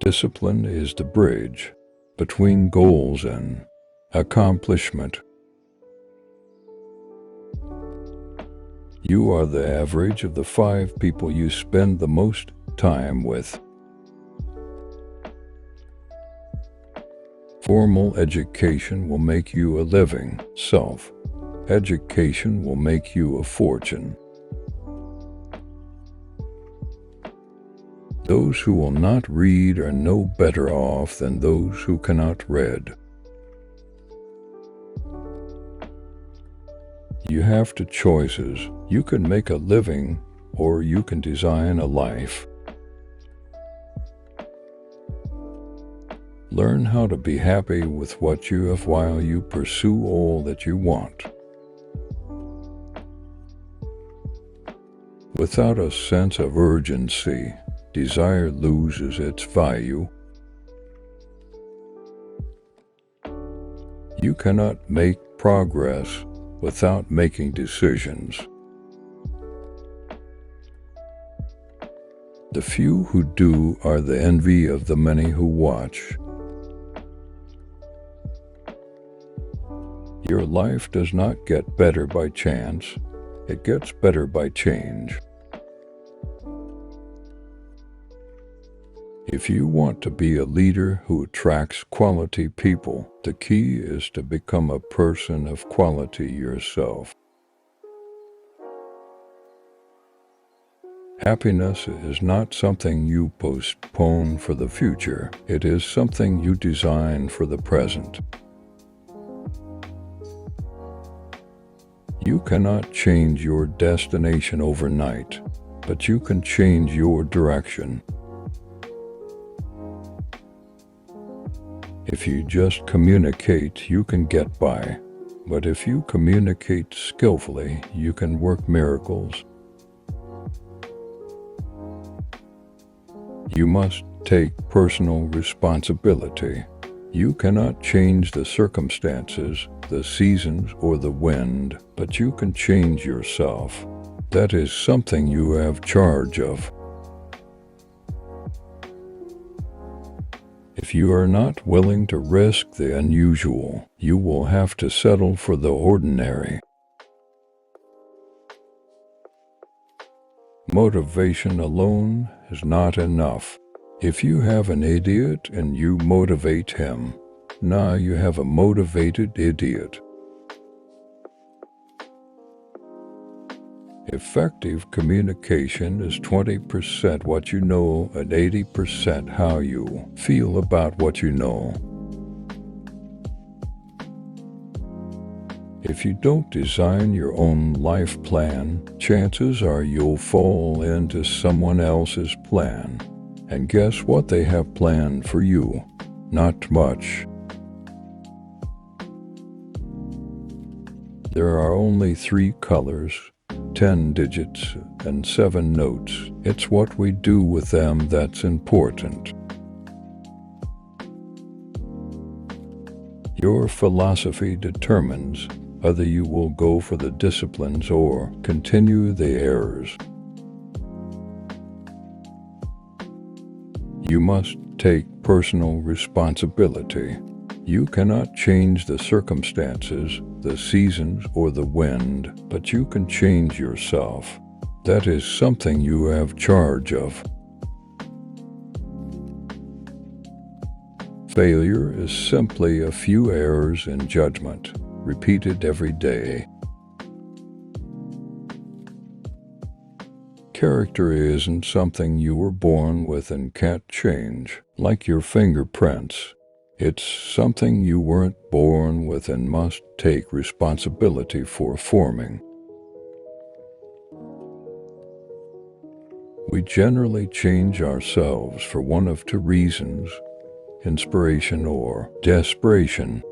Discipline is the bridge between goals and accomplishment. You are the average of the 5 people you spend the most time with. Formal education will make you a living. Self-education will make you a fortune. Those who will not read are no better off than those who cannot read. You have two choices. You can make a living, or you can design a life. Learn how to be happy with what you have while you pursue all that you want. Without a sense of urgency, desire loses its value. You cannot make progress without making decisions. The few who do are the envy of the many who watch. Your life does not get better by chance, it gets better by change. If you want to be a leader who attracts quality people, the key is to become a person of quality yourself. Happiness is not something you postpone for the future. It is something you design for the present. You cannot change your destination overnight, but you can change your direction. If you just communicate, you can get by. But if you communicate skillfully, you can work miracles. You must take personal responsibility. You cannot change the circumstances, the seasons, or the wind, but you can change yourself. That is something you have charge of. If you are not willing to risk the unusual, you will have to settle for the ordinary. Motivation alone is not enough. If you have an idiot and you motivate him, now you have a motivated idiot. Effective communication is 20% what you know and 80% how you feel about what you know. If you don't design your own life plan, chances are you'll fall into someone else's plan. And guess what they have planned for you? Not much. There are only 3 colors, 10 digits, and 7 notes. It's what we do with them that's important. Your philosophy determines whether you will go for the disciplines or continue the errors. You must take personal responsibility. You cannot change the circumstances, the seasons, or the wind, but you can change yourself. That is something you have charge of. Failure is simply a few errors in judgment, repeated every day. Character isn't something you were born with and can't change, like your fingerprints. It's something you weren't born with and must take responsibility for forming. We generally change ourselves for one of 2 reasons: inspiration or desperation.